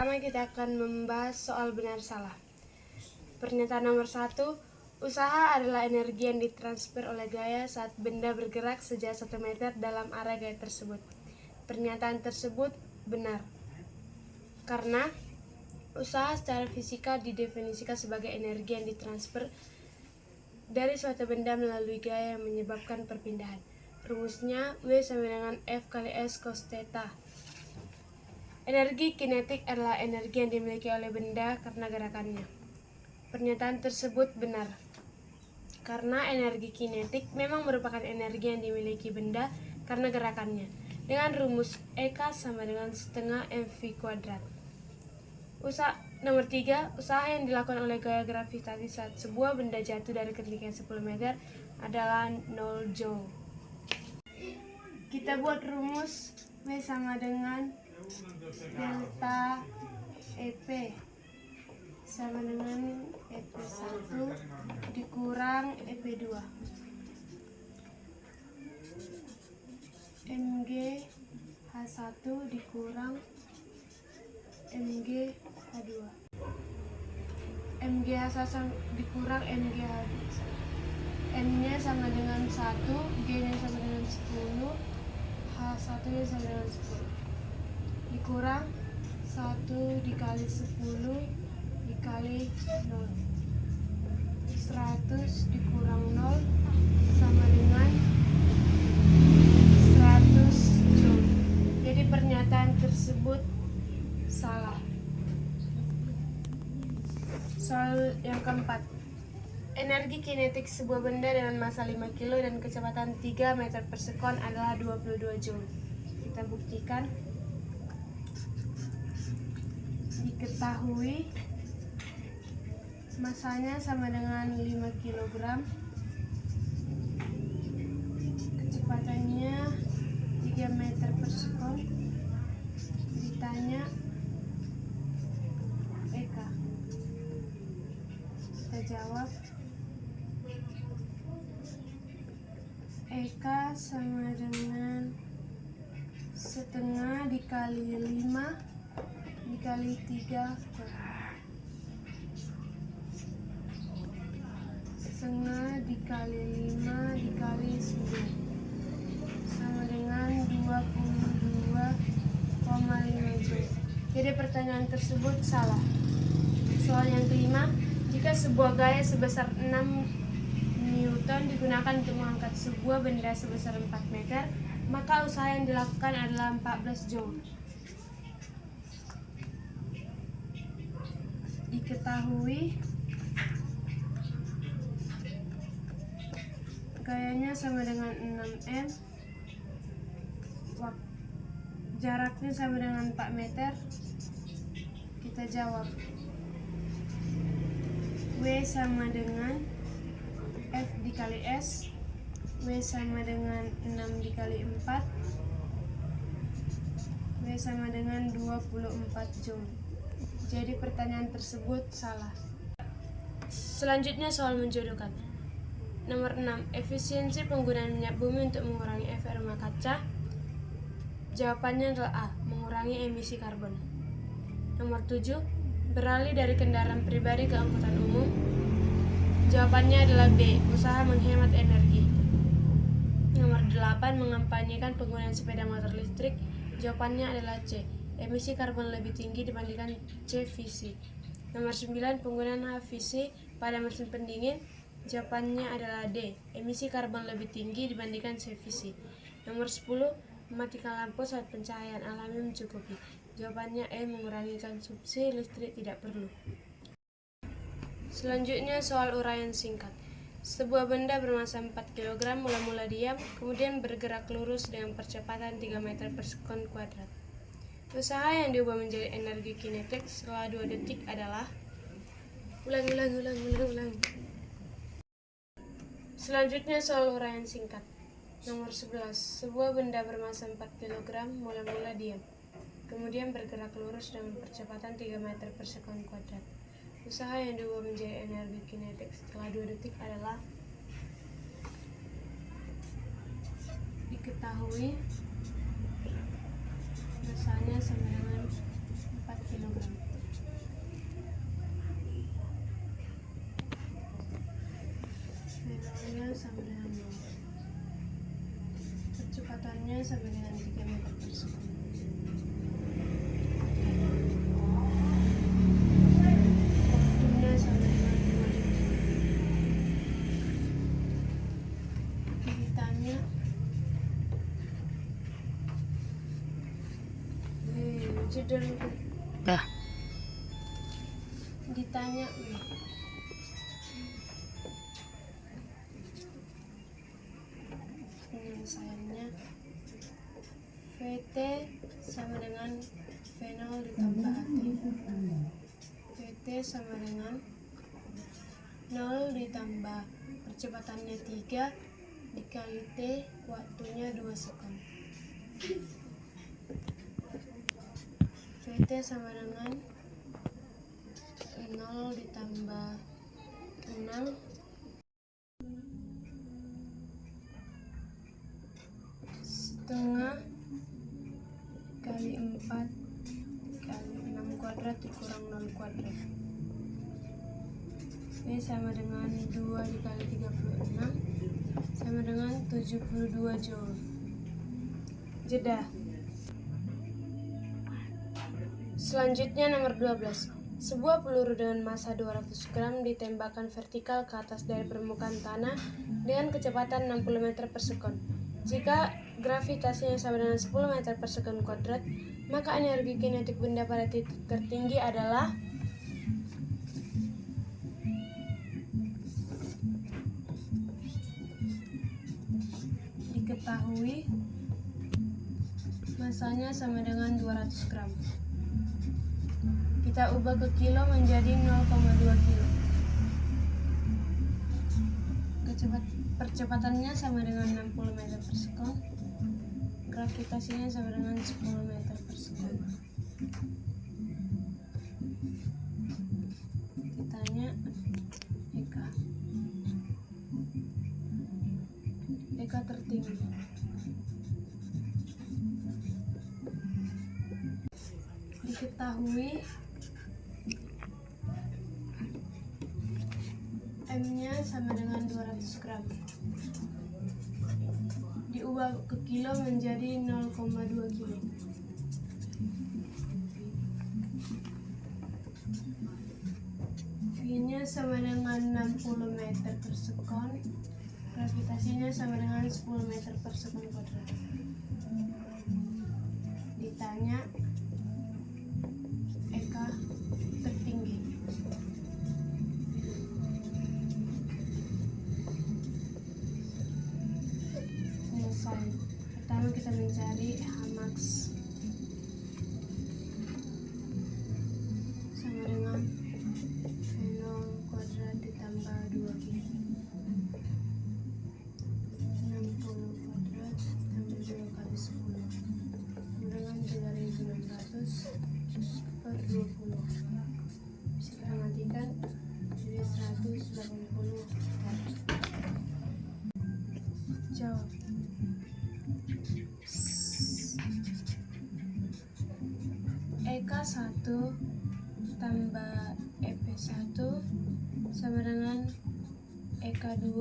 Pertama kita akan membahas soal benar salah. Pernyataan nomor 1, usaha adalah energi yang ditransfer oleh gaya saat benda bergerak sejauh 1 meter dalam area gaya tersebut. Pernyataan tersebut benar, karena usaha secara fisika didefinisikan sebagai energi yang ditransfer dari suatu benda melalui gaya yang menyebabkan perpindahan. Rumusnya W sama dengan F kali S cos theta. Energi kinetik adalah energi yang dimiliki oleh benda karena gerakannya. Pernyataan tersebut benar, karena energi kinetik memang merupakan energi yang dimiliki benda karena gerakannya, dengan rumus EK sama dengan setengah mv kuadrat. Nomor 3, usaha yang dilakukan oleh gaya gravitasi saat sebuah benda jatuh dari ketinggian 10 meter adalah 0 joule. Kita buat rumus W sama dengan delta EP sama dengan EP1 dikurang EP2 Mg H1 dikurang Mg H2 Mg H1 dikurang Mg H2. N nya sama dengan 1, G nya sama dengan 10, H1 nya sama dengan 10 dikurang 1 dikali 10 dikali 0, 100 dikurang 0 sama dengan 100 joule. Jadi pernyataan tersebut salah. Soal yang keempat, energi kinetik sebuah benda dengan massa 5 kg dan kecepatan 3 meter per sekon adalah 22 joule. Kita buktikan. Diketahui masanya sama dengan 5 kg, kecepatannya 3 meter per sekon. Ditanya EK, kita jawab EK sama dengan setengah dikali 5 dikali 3 setengah dikali 5 dikali 9 sama dengan 22,5 joule. Jadi pertanyaan tersebut salah. Soal yang kelima, jika sebuah gaya sebesar 6 Newton digunakan untuk mengangkat sebuah benda sebesar 4 meter, maka usaha yang dilakukan adalah 14 joule. Diketahui gayanya sama dengan 6M, jaraknya sama dengan 4 meter. Kita jawab W sama dengan F dikali S, W sama dengan 6 dikali 4, W sama dengan 24 joule. Jadi pertanyaan tersebut salah. Selanjutnya soal menjodohkan. Nomor 6, efisiensi penggunaan minyak bumi untuk mengurangi efek rumah kaca. Jawabannya adalah A, mengurangi emisi karbon. Nomor 7, beralih dari kendaraan pribadi ke angkutan umum. Jawabannya adalah B, usaha menghemat energi. Nomor 8, mengampanyekan penggunaan sepeda motor listrik. Jawabannya adalah C, emisi karbon lebih tinggi dibandingkan CVC. Nomor 9, penggunaan HVC pada mesin pendingin. Jawabannya adalah D, emisi karbon lebih tinggi dibandingkan CVC. Nomor 10, mematikan lampu saat pencahayaan alami mencukupi. Jawabannya E, mengurangi konsumsi listrik tidak perlu. Selanjutnya soal uraian singkat. Sebuah benda bermassa 4 kg mula-mula diam, kemudian bergerak lurus dengan percepatan 3 meter per sekon kuadrat. Usaha yang diubah menjadi energi kinetik setelah 2 detik adalah ulang. Selanjutnya soal uraian singkat. Nomor 11. Sebuah benda bermassa 4 kg mula-mula diam, kemudian bergerak lurus dengan percepatan 3 meter per sekon kuadrat. Usaha yang diubah menjadi energi kinetik setelah 2 detik adalah diketahui massanya sama dengan 4 kg. kecepatannya sama dengan 3 meter per sekon. Waktunya sama dengan 2 detik. Ditanya judul Dah. ditanya penyelesaiannya VT sama dengan V0 ditambah AT. VT sama dengan 0 ditambah percepatannya 3 dikali T, waktunya 2 sekon. VT sama dengan 0 ditambah 6 setengah kali 4 kali 6 kuadrat dikurang 0 kuadrat. V sama dengan 2 dikali 36 sama dengan 72 Joule. Jeda. Selanjutnya nomor 12. Sebuah peluru dengan massa 200 gram ditembakkan vertikal ke atas dari permukaan tanah dengan kecepatan 60 meter per sekon. Jika gravitasinya sama dengan 10 meter per sekon kuadrat, maka energi kinetik benda pada titik tertinggi adalah diketahui massanya sama dengan 200 gram. Kita ubah ke kilo menjadi 0,2 kilo. Percepatannya sama dengan 60 meter per sekon. Gravitasinya sama dengan 10 meter per sekon. Ditanya Eka. Eka tertinggi. Diketahui M-nya sama dengan 200 gram. Diubah ke kilo menjadi 0,2 kilo. V-nya sama dengan 60 meter per sekon. Gravitasinya sama dengan 10 meter per sekon kuadrat. Ditanya Eka tertinggi. Selesai. Pertama kita mencari Hmax sama dengan V0 kuadrat ditambah 2G. 60 kuadrat tambah 2 kali 10 sama dengan 3600 per 20. Bisa kita matikan jadi 180 watt. Jawab. Eka 1 tambah EP 1 sama dengan Eka 2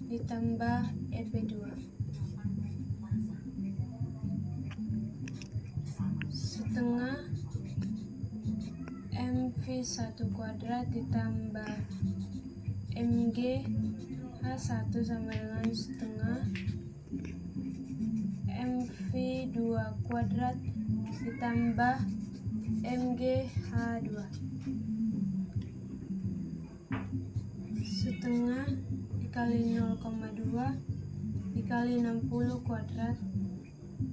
ditambah EP 2 setengah MV 1 kuadrat ditambah MG H1 sama dengan setengah MV 2 kuadrat ditambah MG H2 setengah dikali 0,2 dikali 60 kuadrat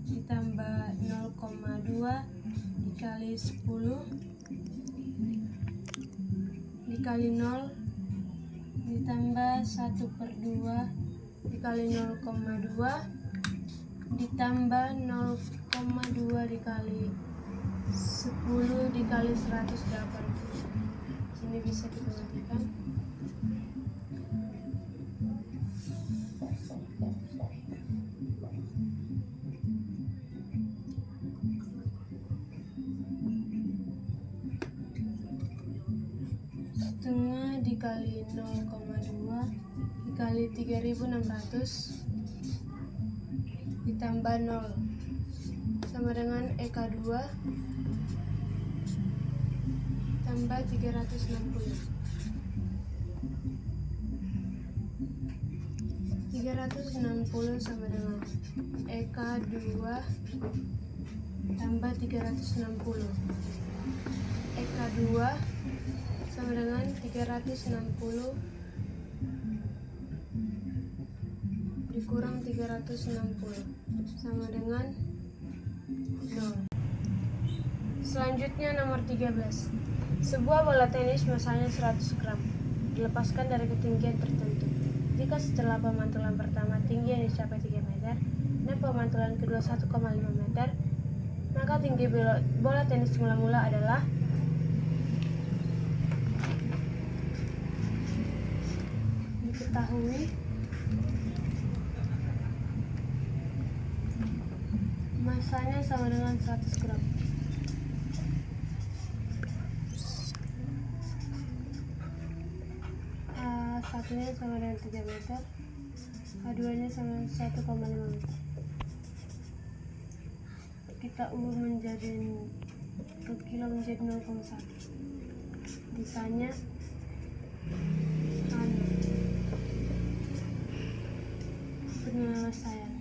ditambah 0,2 dikali 10 dikali 0 ditambah 1/2 dikali 0,2 ditambah 0,2 dikali 10 dikali 180. Sini bisa kita matikan. Setengah dikali 0,2 dikali 3600 ditambah 0 sama dengan EK2 tambah 360. 360 sama dengan EK2 tambah 360. EK2 sama dengan 360 dikurang 360 sama dengan 0. Selanjutnya nomor 13. Sebuah bola tenis masanya 100 gram dilepaskan dari ketinggian tertentu. Jika setelah pemantulan pertama tinggi yang dicapai 3 meter dan pemantulan kedua 1,5 meter, maka tinggi bola tenis mula-mula adalah diketahui masanya sama dengan 100 gram. Satunya sama dengan 3 meter, keduanya sama 1,5 meter. Kita ubah menjadi ke kilo menjadi 0,1. Ditanya penyelesaian.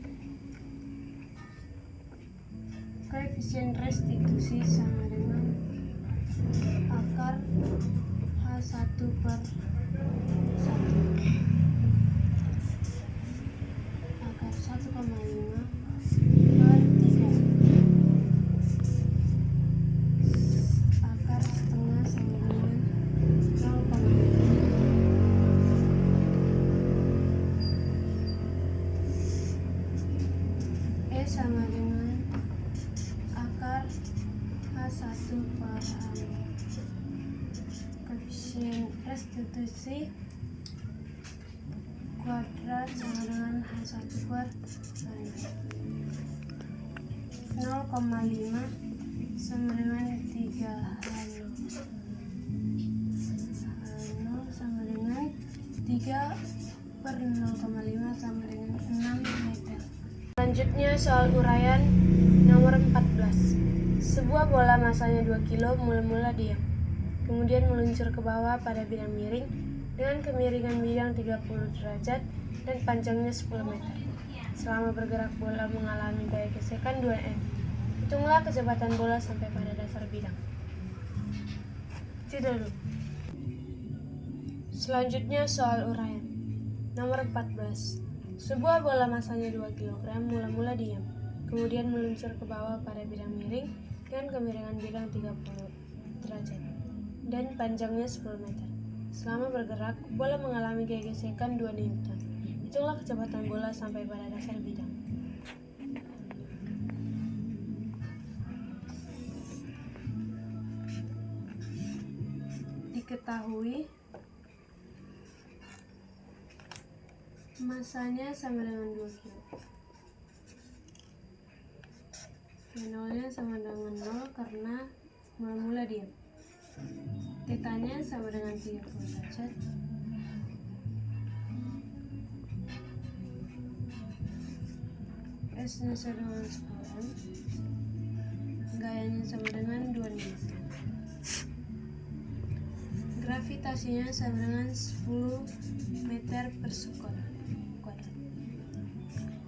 Koefisien restitusi sama dengan akar H1/1 akar 1,5/3 akar setengah sama dengan 0,5. E sama dengan akar H1/6. Koefisien restitusi kuadrat sama dengan H1/6. 0,5 sama dengan 3H0 sama dengan 3/0,5 sama dengan 6 meter. Selanjutnya soal uraian nomor 14. Sebuah bola masanya 2 kilo mula-mula diam, kemudian meluncur ke bawah pada bidang miring dengan kemiringan bidang 30 derajat dan panjangnya 10 meter. Selama bergerak bola mengalami gaya gesekan 2m. Hitunglah kecepatan bola sampai pada dasar bidang. Tidak dulu. Selanjutnya soal uraian nomor 14. Sebuah bola masanya 2 kg mula-mula diam, kemudian meluncur ke bawah pada bidang miring dengan kemiringan bidang 30 derajat dan panjangnya 10 meter. Selama bergerak, bola mengalami gaya gesekan 2 Newton. Hitunglah kecepatan bola sampai pada dasar bidang. Diketahui masanya sama dengan 2 kg. Nolnya sama dengan 0 karena mula-mula diam. Tetanya sama dengan 30 derajat. S-nya sama dengan 10M. Gayanya sama dengan 2 Newton. Gravitasinya sama dengan 10 meter per sekon kuadrat.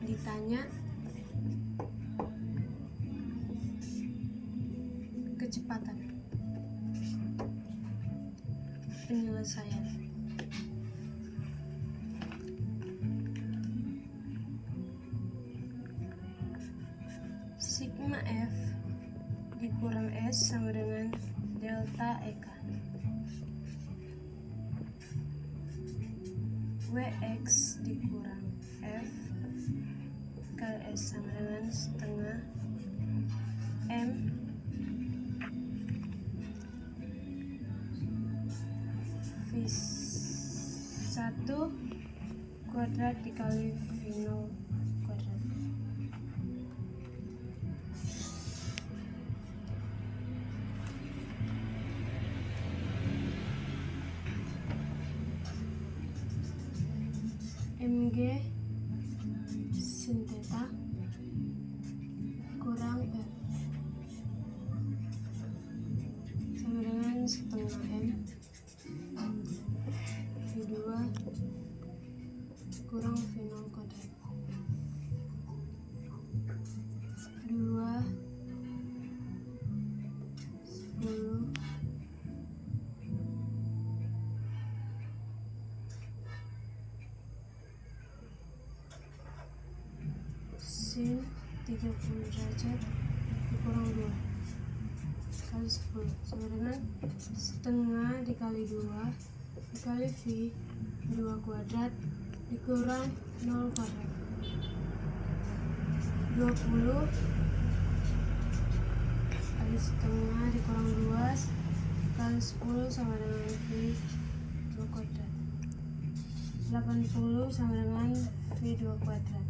Ditanya kecepatan. Penyelesaian. Sigma F dikurang S sama dengan delta EK. Wx dikurang F kali S sama dengan setengah M V1 kuadrat dikali V0 kuadrat. Mg sin theta sin 30 derajat dikurang 2 kali 10 sama dengan setengah dikali 2 dikali V 2 kuadrat dikurang 0 kuadrat. 20 kali setengah dikurang 2 kali 10 sama dengan V 2 kuadrat. 80 sama dengan V2 kuadrat.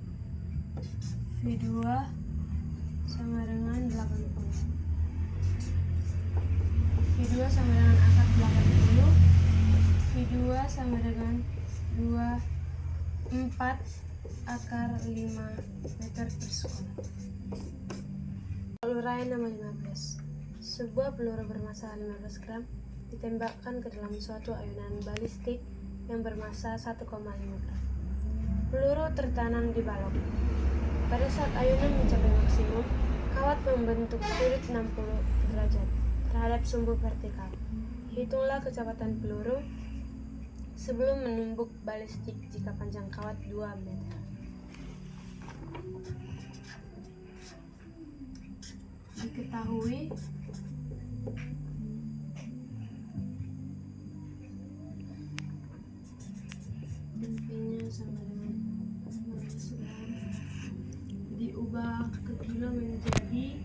V2 sama dengan 80. V2 sama dengan akar 80. V2 sama dengan 4 akar 5 meter persekunder. Uraian nomor 15. Sebuah peluru bermassa 15 gram ditembakkan ke dalam suatu ayunan balistik yang bermassa 1,5 gram. Peluru tertanam di balok. Pada saat ayunan mencapai maksimum, kawat membentuk sudut 60 derajat terhadap sumbu vertikal. Hitunglah kecepatan peluru sebelum menumbuk balistik jika panjang kawat 2 meter. Diketahui V-nya sama dengan 15 gram diubah ke kilo menjadi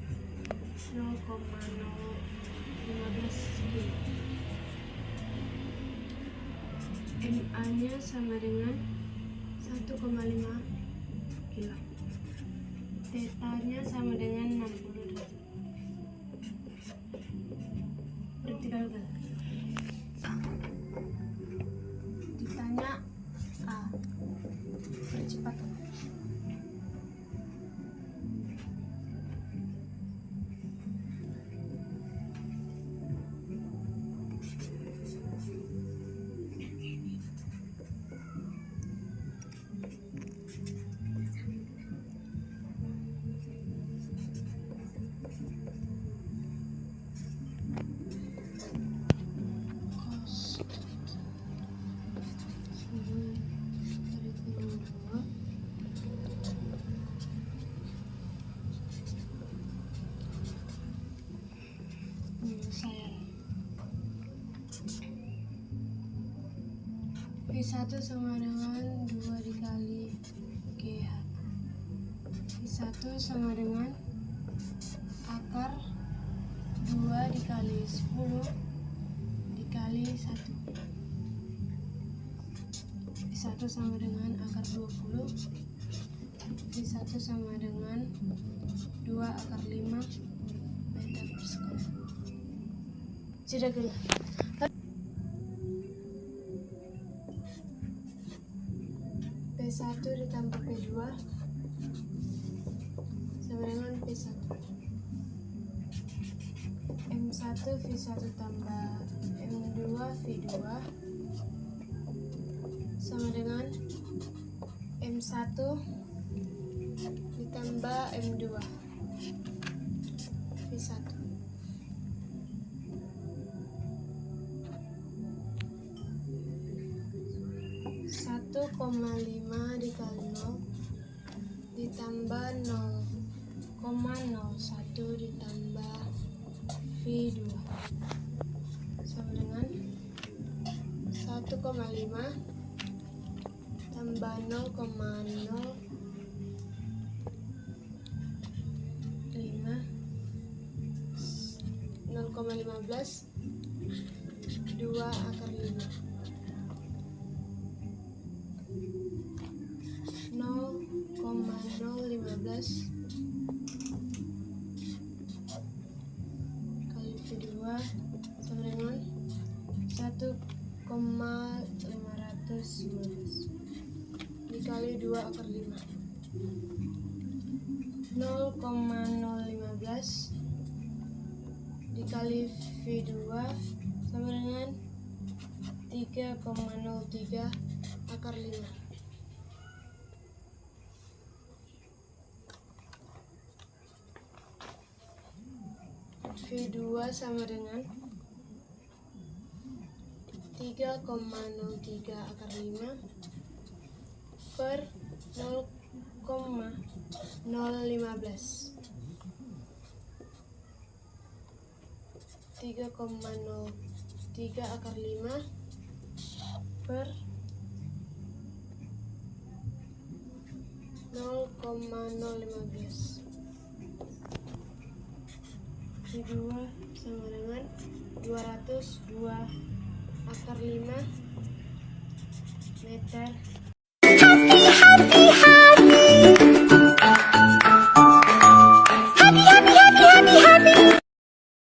0,015 kilo. MA-nya sama dengan 1,5 kilo. Theta-nya sama dengan 60 derajat. Vertikal gerak. Ditanya A. Percepatan. V1 sama dengan 2 dikali GH. V1 sama dengan akar 2 dikali 10 dikali 1. V1 sama dengan akar 20. V1 sama dengan 2 akar 5 meter persekunder. Jeda gerak. P1 ditambah P2 sama dengan P1. M1 V1 tambah M2 V2 sama dengan M1 ditambah M2 V1. 1,5 dikali 0 ditambah 0,01 ditambah V2 sama dengan 1,5 tambah 0,15 2 akar 5 0,015 kali V2 sama dengan 1,515 dikali 2 akar 5. 0,015 dikali V2 sama dengan 3,03 akar 5. V2 sama dengan 3,03 akar 5 per 0,015 3,015 3,03 akar 5 per 0,015. Ini 2 sama dengan 202 akar 5 meter